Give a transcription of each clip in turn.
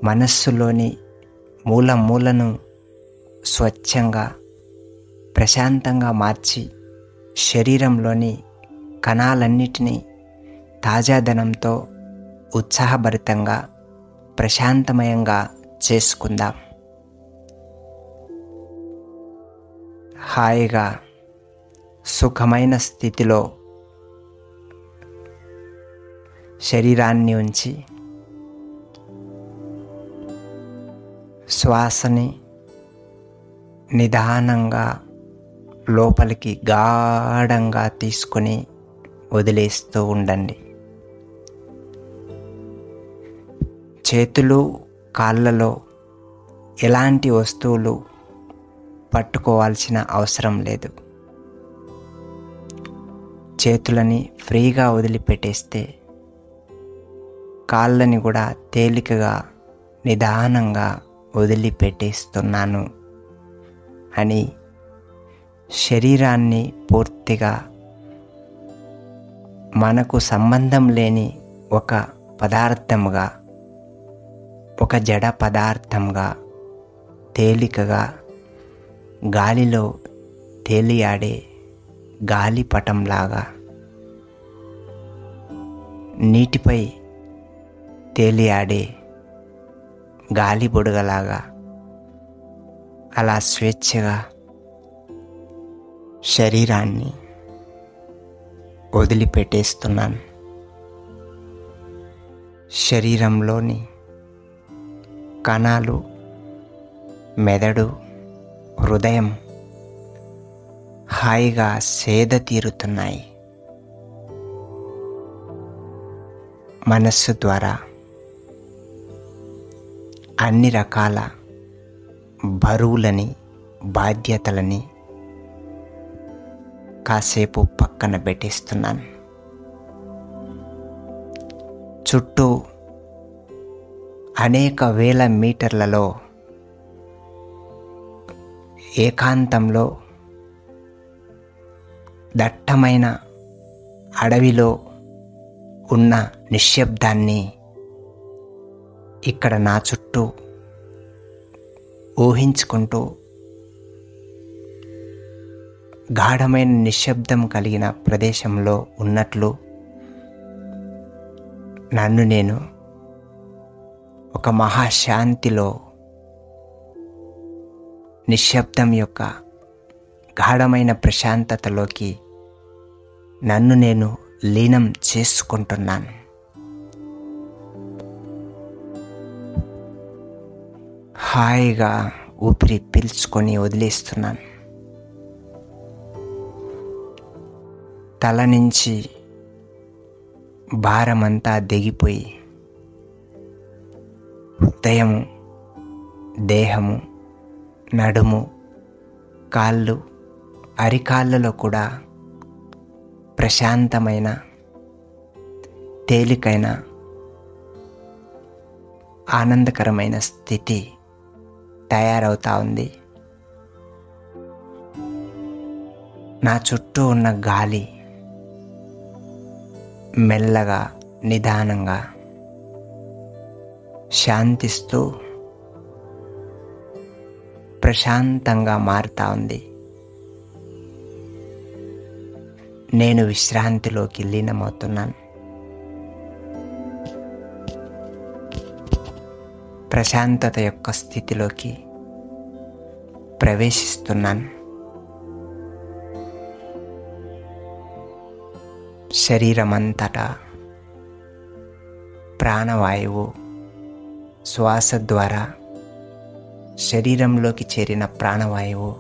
మనస్సులోని మూల మూలను స్వచ్ఛంగా ప్రశాంతంగా మార్చి శరీరంలోని కణాలన్నిటినీ తాజాదనంతో ఉత్సాహభరితంగా ప్రశాంతమయంగా చేసుకుందాం. హాయిగా సుఖమైన స్థితిలో శరీరాన్ని ఉంచి శ్వాసని నిదానంగా లోపలికి గాఢంగా తీసుకొని వదిలేస్తూ ఉండండి. చేతులు కాళ్ళలో ఎలాంటి వస్తువులు పట్టుకోవాల్సిన అవసరం లేదు. చేతులని ఫ్రీగా వదిలిపెట్టేస్తే కాళ్ళని కూడా తేలికగా నిదానంగా వదిలిపెట్టేస్తున్నాను అని శరీరాన్ని పూర్తిగా మనకు సంబంధం లేని ఒక పదార్థముగా, ఒక జడ పదార్థంగా తేలికగా గాలిలో తేలియాడే గాలిపటంలాగా, నీటిపై తేలియాడే గాలి బుడగలాగా అలా స్వేచ్ఛగా శరీరాన్ని వదిలిపెట్టేస్తున్నాను. శరీరంలోని కణాలు, మెదడు, హృదయం హాయిగా సేద తీరుతున్నాయి. మనస్సు ద్వారా అన్ని రకాల బరువులని, బాధ్యతలని కాసేపు పక్కన పెట్టేస్తున్నాను. చుట్టూ అనేక వేల మీటర్లలో ఏకాంతంలో దట్టమైన అడవిలో ఉన్న నిశ్శబ్దాన్ని ఇక్కడ నా చుట్టూ ఊహించుకుంటూ గాఢమైన నిశ్శబ్దం కలిగిన ప్రదేశంలో ఉన్నట్లు నన్ను నేను ఒక మహాశాంతిలో, నిశ్శబ్దం యొక్క గాఢమైన ప్రశాంతతలోకి నన్ను నేను లీనం చేసుకుంటున్నాను. హాయిగా ఊపిరి పీల్చుకొని వదిలేస్తున్నాను. తల నుంచి భారమంతా దిగిపోయి హృదయము, దేహము, నడుము, కాళ్ళు, అరికాళ్ళలో కూడా ప్రశాంతమైన, తేలికైన, ఆనందకరమైన స్థితి తయారవుతా ఉంది. నా చుట్టూ ఉన్న గాలి మెల్లగా, నిదానంగా శాంతిస్తూ ప్రశాంతంగా మారుతా ఉంది. నేను విశ్రాంతిలోకి లీనమవుతున్నాను. ప్రశాంతత యొక్క స్థితిలోకి ప్రవేశిస్తున్నాను. శరీరమంతటా ప్రాణవాయువు శ్వాస ద్వారా శరీరంలోకి చేరిన ప్రాణవాయువు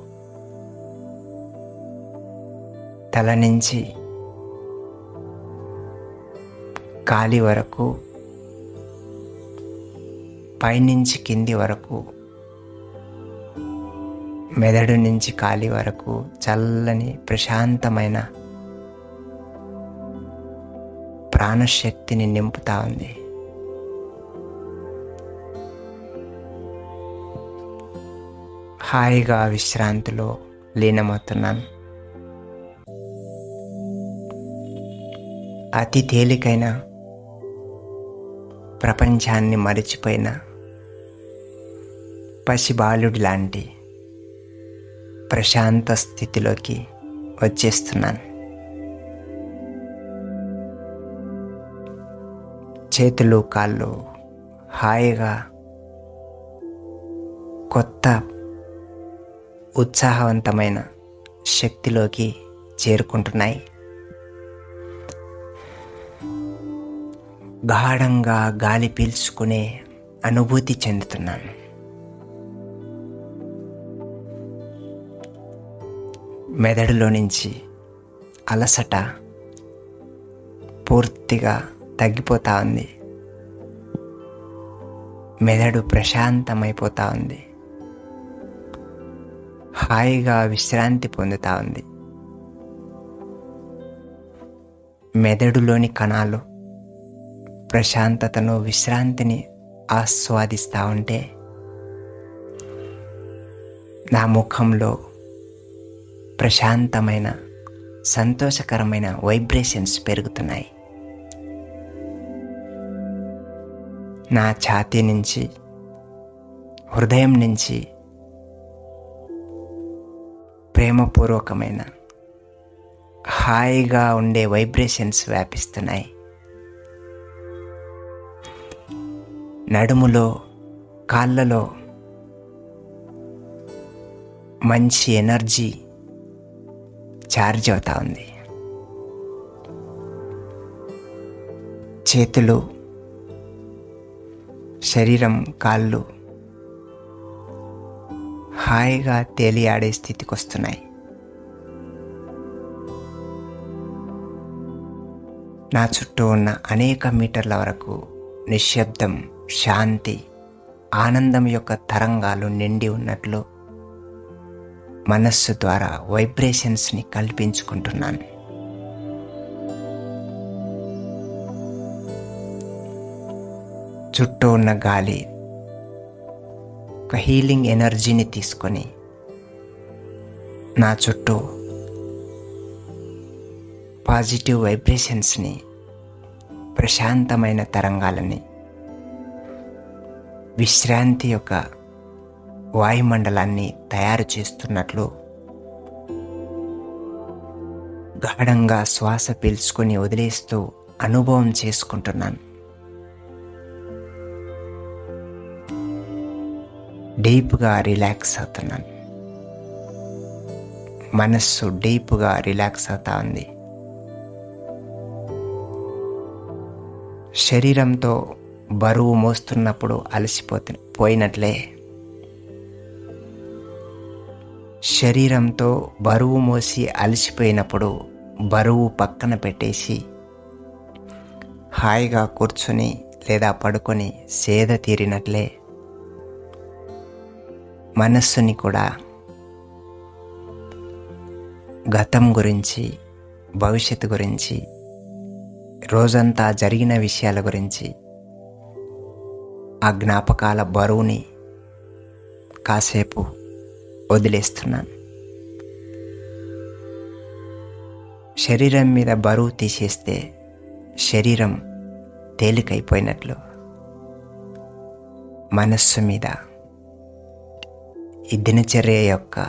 తల నుంచి కాలి వరకు, పైనుంచి కింది వరకు, మెదడు నుంచి కాలి వరకు చల్లని ప్రశాంతమైన ప్రాణశక్తిని నింపుతా ఉంది. హాయిగా విశ్రాంతిలో లీనమవుతున్నాను. అతి తేలికైన, ప్రపంచాన్ని మరిచిపోయిన పసిబాలుడి లాంటి ప్రశాంత స్థితిలోకి వచ్చేస్తున్నాను. చేతులు కాళ్ళు హాయిగా కొత్త ఉత్సాహవంతమైన శక్తిలోకి చేరుకుంటున్నాయి. గాఢంగా గాలి పీల్చుకునే అనుభూతి చెందుతున్నాను. మెదడులో నుంచి అలసట పూర్తిగా తగ్గిపోతూ ఉంది. మెదడు ప్రశాంతమైపోతూ ఉంది. హాయిగా విశ్రాంతి పొందుతూ ఉంది. మెదడులోని కణాలు ప్రశాంతతను, విశ్రాంతిని ఆస్వాదిస్తూ ఉంటే నా ముఖంలో ప్రశాంతమైన, సంతోషకరమైన వైబ్రేషన్స్ పెరుగుతున్నాయి. నా ఛాతీ నుంచి, హృదయం నుంచి ప్రేమపూర్వకమైన, హాయిగా ఉండే వైబ్రేషన్స్ వ్యాపిస్తున్నాయి. నడుములో, కాళ్ళలో మంచి ఎనర్జీ ఛార్జ్ అవుతా ఉంది. చేతులు, శరీరం, కాళ్ళు హాయిగా తేలియాడే స్థితికి వస్తున్నాయి. నా చుట్టూ ఉన్న అనేక మీటర్ల వరకు నిశ్శబ్దం, శాంతి, ఆనందం యొక్క తరంగాలు నిండి ఉన్నట్లు మనస్సు ద్వారా వైబ్రేషన్స్ని కల్పించుకుంటున్నాను. చుట్టూ ఉన్న గాలి ఒక హీలింగ్ ఎనర్జీని తీసుకొని నా చుట్టూ పాజిటివ్ వైబ్రేషన్స్ని, ప్రశాంతమైన తరంగాలని, విశ్రాంతి యొక్క వాయుమండలాన్ని తయారు చేస్తున్నట్లు గాఢంగా శ్వాస పీల్చుకొని వదిలేస్తూ అనుభవం చేసుకుంటున్నాను. డీప్గా రిలాక్స్ అవుతున్నాను. మనస్సు డీప్గా రిలాక్స్ అవుతా ఉంది. శరీరంతో బరువు మోస్తున్నప్పుడు పోయినట్లే శరీరంతో బరువు మోసి అలసిపోయినప్పుడు బరువు పక్కన పెట్టేసి హాయిగా కూర్చుని లేదా పడుకొని సేద తీరినట్లే మనస్సుని కూడా గతం గురించి, భవిష్యత్తు గురించి, రోజంతా జరిగిన విషయాల గురించి, ఆ జ్ఞాపకాల బరువుని కాసేపు వదిలేస్తున్నాను. శరీరం మీద బరువు తీసేస్తే శరీరం తేలికైపోయినట్లు మనస్సు మీద ఈ దినచర్య యొక్క,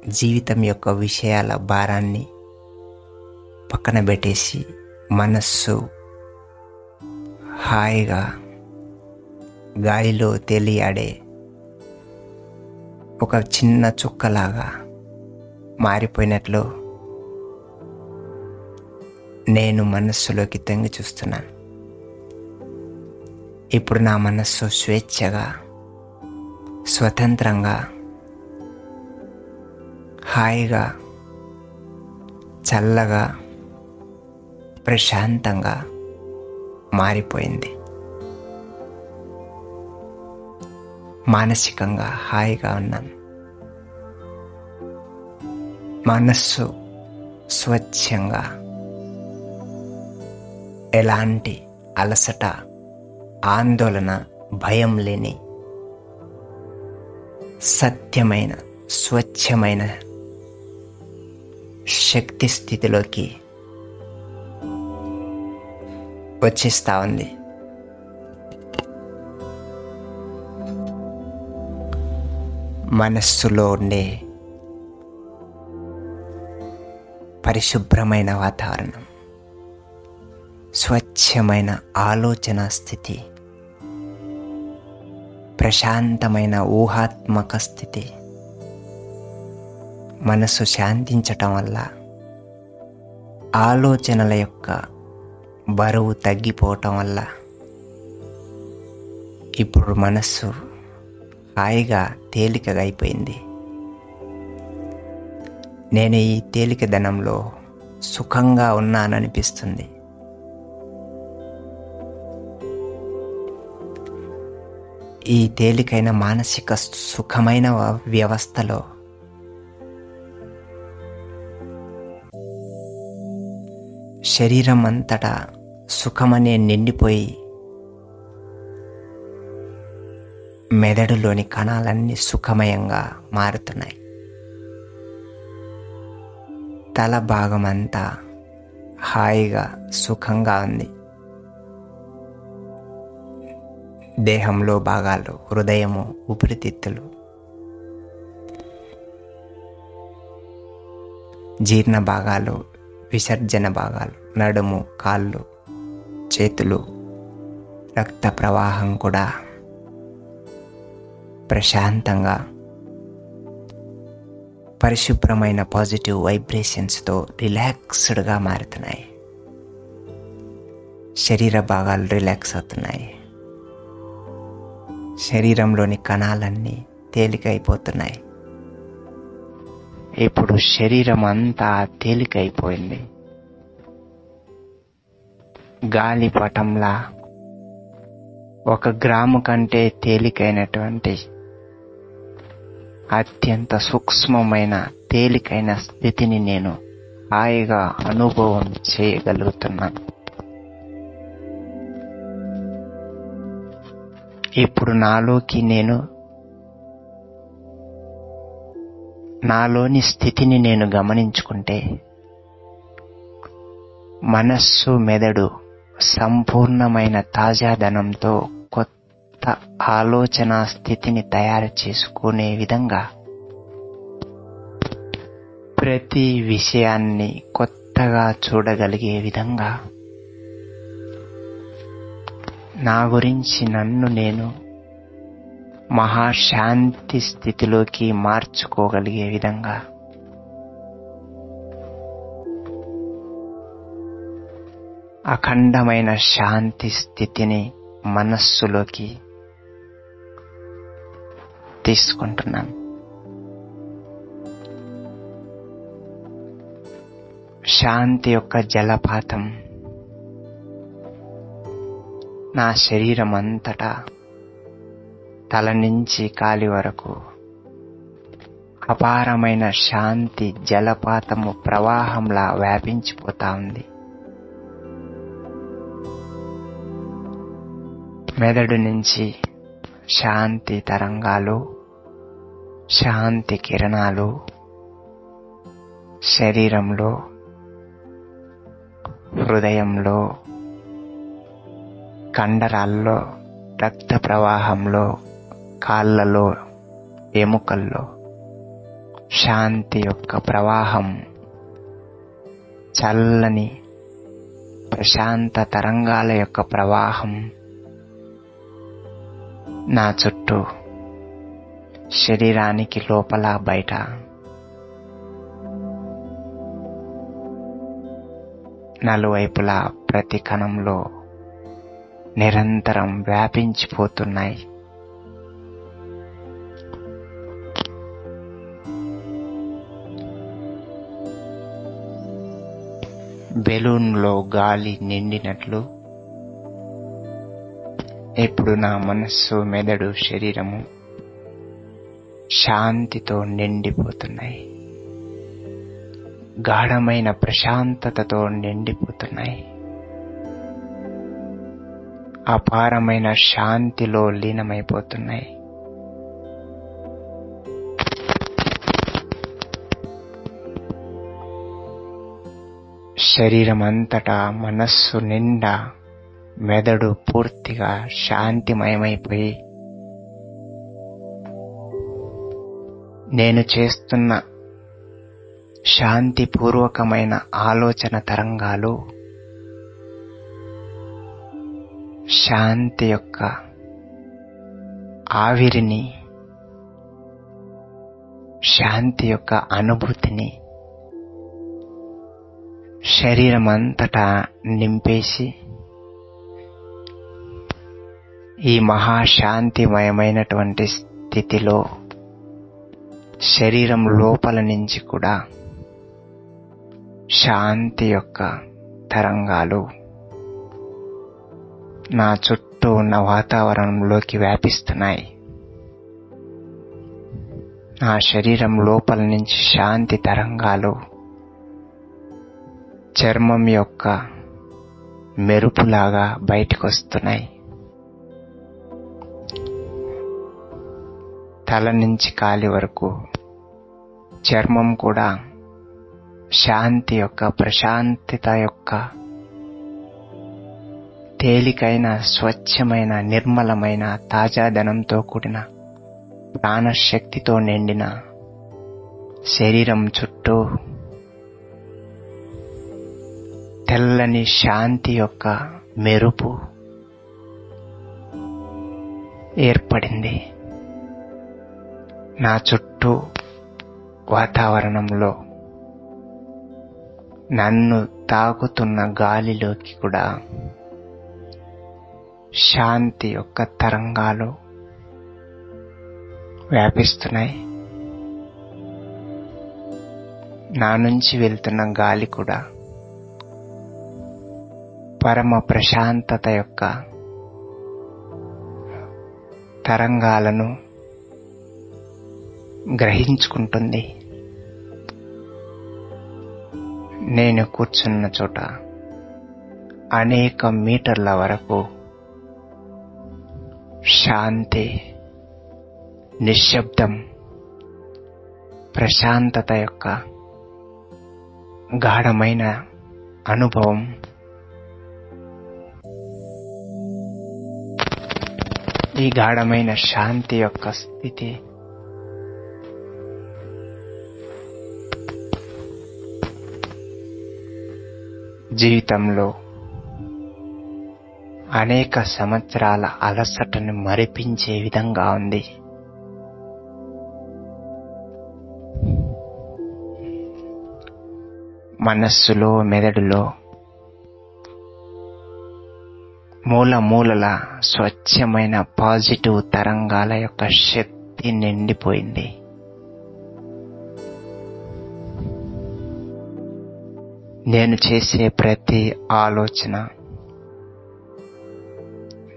జీవితం యొక్క విషయాల భారాన్ని పక్కన పెట్టేసి మనస్సు హాయిగా గాలిలో తేలియాడే ఒక చిన్న చుక్కలాగా మారిపోయినట్లు నేను మనస్సులోకి తొంగి చూస్తున్నాను. ఇప్పుడు నా మనస్సు స్వేచ్ఛగా, స్వతంత్రంగా, హాయిగా, చల్లగా, ప్రశాంతంగా మారిపోయింది. మానసికంగా హాయిగా ఉన్నాను. మనస్సు స్వచ్ఛంగా, ఎలాంటి అలసట, ఆందోళన, భయం లేని సత్యమైన, స్వచ్ఛమైన శక్తి స్థితిలోకి వచ్చేస్తా ఉంది. మనస్సులో ఉండే పరిశుభ్రమైన వాతావరణం, స్వచ్ఛమైన ఆలోచన స్థితి, ప్రశాంతమైన ఊహాత్మక స్థితి, మనసు శాంతించటం వల్ల ఆలోచనల యొక్క బరువు తగ్గిపోవటం వల్ల ఇప్పుడు మనస్సు హాయిగా తేలికగా అయిపోయింది. నేను ఈ తేలికదనంలో సుఖంగా ఉన్నాననిపిస్తుంది. ఈ తేలికైన మానసిక సుఖమైన వ్యవస్థలో శరీరం అంతటా సుఖమనే నిండిపోయి మెదడులోని కణాలన్నీ సుఖమయంగా మారుతున్నాయి. తల భాగమంతా హాయిగా సుఖంగా ఉంది. దేహంలో భాగాలు, హృదయము, ఊపిరితిత్తులు, జీర్ణ భాగాలు, విసర్జన భాగాలు, నడుము, కాళ్ళు, చేతులు, రక్త ప్రవాహం కూడా ప్రశాంతంగా పరిశుభ్రమైన పాజిటివ్ వైబ్రేషన్స్తో రిలాక్స్డ్గా మారుతున్నాయి. శరీర భాగాలు రిలాక్స్ అవుతున్నాయి. శరీరంలోని కణాలన్నీ తేలికైపోతున్నాయి. ఇప్పుడు శరీరం అంతా తేలికైపోయింది. గాలిపటంలా 1 గ్రాము కంటే తేలికైనటువంటి అత్యంత సూక్ష్మమైన తేలికైన స్థితిని నేను హాయిగా అనుభవం చేయగలుగుతున్నాను. ఇప్పుడు నాలోని స్థితిని నేను గమనించుకుంటే మనస్సు, మెదడు సంపూర్ణమైన తాజాదనంతో కొత్త ఆలోచన స్థితిని తయారు చేసుకునే విధంగా, ప్రతి విషయాన్ని కొత్తగా చూడగలిగే విధంగా, నా గురించి నన్ను నేను మహాశాంతి స్థితిలోకి మార్చుకోగలిగే విధంగా అఖండమైన శాంతి స్థితిని మనస్సులోకి తీసుకుంటున్నాను. శాంతి యొక్క జలపాతం నా శరీరం అంతటా తల నుంచి కాలి వరకు అపారమైన శాంతి జలపాతము ప్రవాహంలా వ్యాపించిపోతా ఉంది. మెదడు నుంచి శాంతి తరంగాలు, శాంతి కిరణాలు శరీరంలో, హృదయంలో, కండరాల్లో, రక్త ప్రవాహంలో, కాళ్ళలో, ఎముకల్లో శాంతి యొక్క ప్రవాహం, చల్లని ప్రశాంత తరంగాల యొక్క ప్రవాహం నా చుట్టూ, శరీరానికి లోపల బయట నలువైపులా ప్రతి కణంలో నిరంతరం వ్యాపించిపోతున్నాయి. బెలూన్లో గాలి నిండినట్లు ఇప్పుడు నా మనస్సు, మెదడు, శరీరము శాంతితో నిండిపోతున్నాయి. గాఢమైన ప్రశాంతతతో నిండిపోతున్నాయి. అపారమైన శాంతిలో లీనమైపోతున్నాయి. శరీరమంతటా, మనస్సు నిండా, మెదడు పూర్తిగా శాంతిమయమైపోయి నేను చేస్తున్న శాంతిపూర్వకమైన ఆలోచన తరంగాలు శాంతి యొక్క ఆవిరిని, శాంతి యొక్క అనుభూతిని శరీరమంతటా నింపేసి ఈ మహాశాంతిమయమైనటువంటి స్థితిలో శరీరం లోపల నుంచి కూడా శాంతి యొక్క తరంగాలు నా చుట్టూ ఉన్న వాతావరణంలోకి వ్యాపిస్తున్నాయి. నా శరీరం లోపల నుంచి శాంతి తరంగాలు చర్మం యొక్క మెరుపులాగా బయటకు వస్తున్నాయి. తల నుంచి కాలి వరకు చర్మం కూడా శాంతి యొక్క, ప్రశాంతత యొక్క, తేలికైన, స్వచ్ఛమైన, నిర్మలమైన, తాజాదనంతో కూడిన, ప్రాణశక్తితో నిండిన శరీరం చుట్టూ తెల్లని శాంతి యొక్క మెరుపు ఏర్పడింది. నా చుట్టూ వాతావరణంలో నన్ను తాకుతున్న గాలిలోకి కూడా శాంతి యొక్క తరంగాలు వ్యాపిస్తున్నాయి. నా నుంచి వెళ్తున్న గాలి కూడా పరమ ప్రశాంతత యొక్క తరంగాలను గ్రహించుకుంటుంది. నేను కూర్చున్న చోట అనేక మీటర్ల వరకు శాంతి, నిశ్శబ్దం, ప్రశాంతత యొక్క గాఢమైన అనుభవం ఈ గాఢమైన శాంతి యొక్క స్థితి జీవితంలో అనేక సంవత్సరాల అలసటను మరిపించే విధంగా ఉంది. మనస్సులో, మెదడులో మూలల స్వచ్ఛమైన పాజిటివ్ తరంగాల యొక్క శక్తి నిండిపోయింది. నేను చేసే ప్రతి ఆలోచన,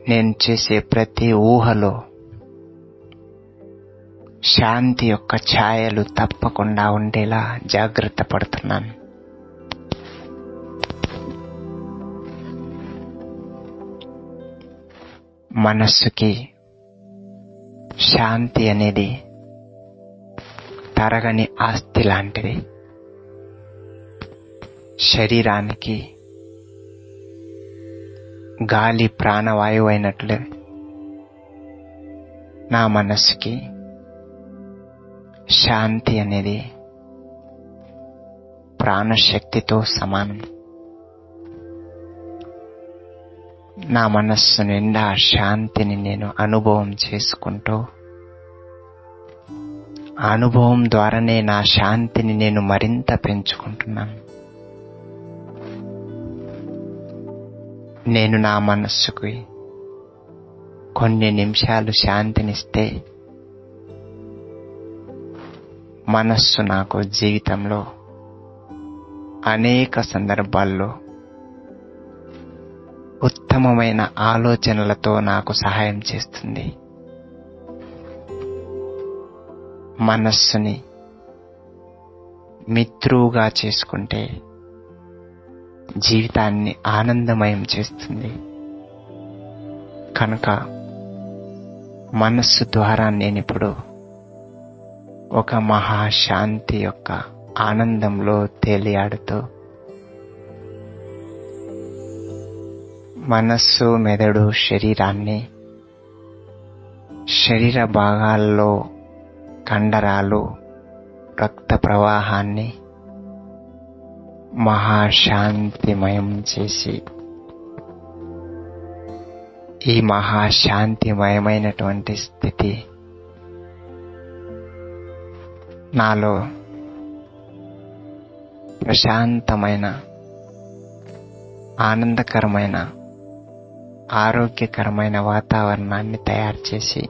నేను చేసే ప్రతి ఊహలో శాంతి యొక్క ఛాయలు తప్పకుండా ఉండేలా జాగ్రత్త పడుతున్నాను. మనస్సుకి శాంతి అనేది తరగని ఆస్తి లాంటిది. శరీరానికి గాలి ప్రాణవాయువు అయినట్లు నా మనస్సుకి శాంతి అనేది ప్రాణశక్తితో సమానం. నా మనస్సు నిండా శాంతిని నేను అనుభవం చేసుకుంటూ, ఆ అనుభవం ద్వారానే నా శాంతిని నేను మరింత పెంచుకుంటున్నాను. నేను నా మనస్సుకి కొన్ని నిమిషాలు శాంతినిస్తే మనస్సు నాకు జీవితంలో అనేక సందర్భాల్లో ఉత్తమమైన ఆలోచనలతో నాకు సహాయం చేస్తుంది. మనస్సుని మిత్రువుగా చేసుకుంటే జీవితాన్ని ఆనందమయం చేస్తుంది. కనుక మనస్సు ద్వారా నేనిప్పుడు ఒక మహాశాంతి యొక్క ఆనందంలో తేలియాడుతూ మనస్సు, మెదడు, శరీరాన్ని శరీర భాగాల్లో కండరాలు, రక్త ప్రవాహాన్ని మహాశాంతిమయం చేసి, ఈ మహాశాంతిమయమైనటువంటి స్థితి నాలో ప్రశాంతమైన, ఆనందకరమైన, ఆరోగ్యకరమైన వాతావరణాన్ని తయారు చేసి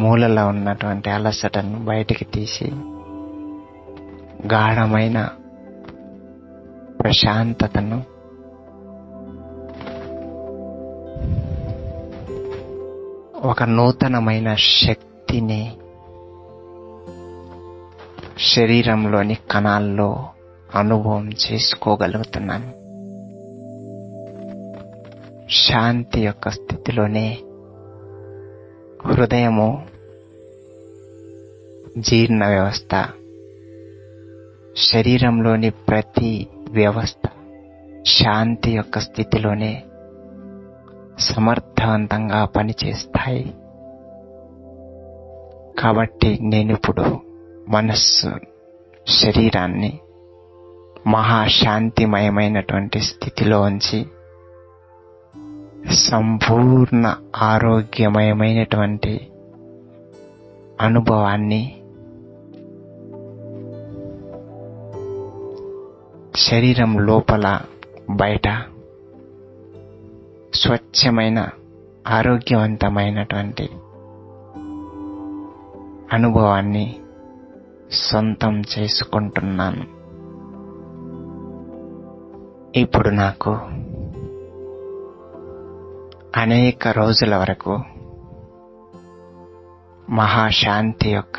మూలలో ఉన్నటువంటి అలసటను బయటికి తీసి గాఢమైన ప్రశాంతతను, ఒక నూతనమైన శక్తిని శరీరంలోని కణాల్లో అనుభవం చేసుకోగలుగుతున్నాను. శాంతి యొక్క స్థితిలోనే హృదయము, జీర్ణ వ్యవస్థ, శరీరంలోని ప్రతి వ్యవస్థ శాంతి యొక్క స్థితిలోనే సమర్థవంతంగా పనిచేస్తాయి. కాబట్టి నేనిప్పుడు మనస్సు, శరీరాన్ని మహాశాంతిమయమైనటువంటి స్థితిలో ఉంచి సంపూర్ణ ఆరోగ్యమయమైనటువంటి అనుభవాన్ని శరీరం లోపల బయట స్వచ్ఛమైన ఆరోగ్యవంతమైనటువంటి అనుభవాన్ని సొంతం చేసుకుంటున్నాను. ఇప్పుడు నాకు అనేక రోజుల వరకు మహాశాంతి యొక్క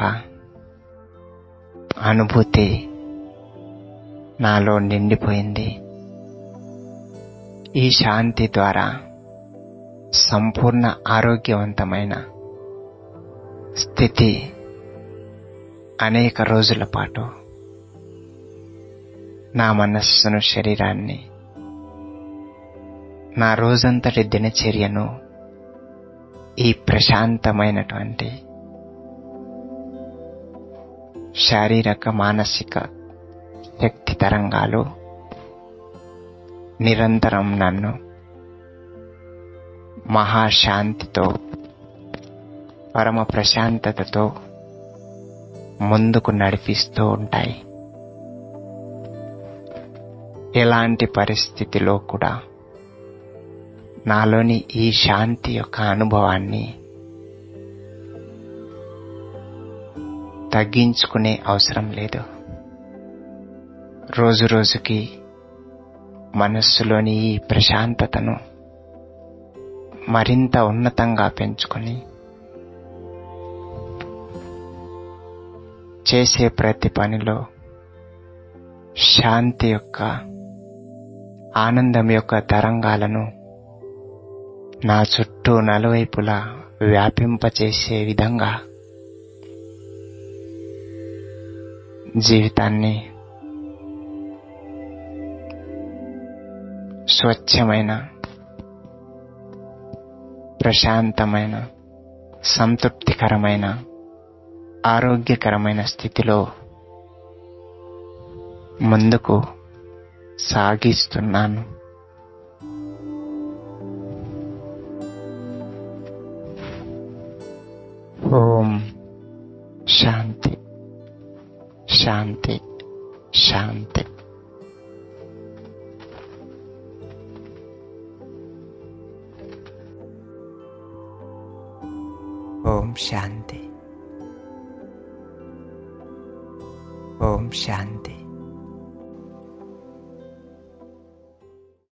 అనుభూతి నాలో నిండిపోయింది. ఈ శాంతి ద్వారా సంపూర్ణ ఆరోగ్యవంతమైన స్థితి అనేక రోజుల పాటు నా మనస్సును, శరీరాన్ని, నా రోజంతటి దినచర్యను ఈ ప్రశాంతమైనటువంటి శారీరక, మానసిక శక్తి తరంగాలు నిరంతరం నన్ను మహాశాంతితో, పరమ ప్రశాంతతతో ముందుకు నడిపిస్తూ ఉంటాయి. ఎలాంటి పరిస్థితిలో కూడా నాలోని ఈ శాంతి యొక్క అనుభవాన్ని తగ్గించుకునే అవసరం లేదు. రోజు రోజుకి మనస్సులోని ఈ ప్రశాంతతను మరింత ఉన్నతంగా పెంచుకొని చేసే ప్రతి పనిలో శాంతి యొక్క, ఆనందం యొక్క తరంగాలను నా చుట్టూ నలువైపులా వ్యాపింపచేసే విధంగా జీవితాన్ని స్వచ్ఛమైన, ప్రశాంతమైన, సంతృప్తికరమైన, ఆరోగ్యకరమైన స్థితిలో ముందుకు సాగిస్తున్నాను. ఓం శాంతి, శాంతి, శాంతి. ఓం శాంతి, ఓం శాంతి.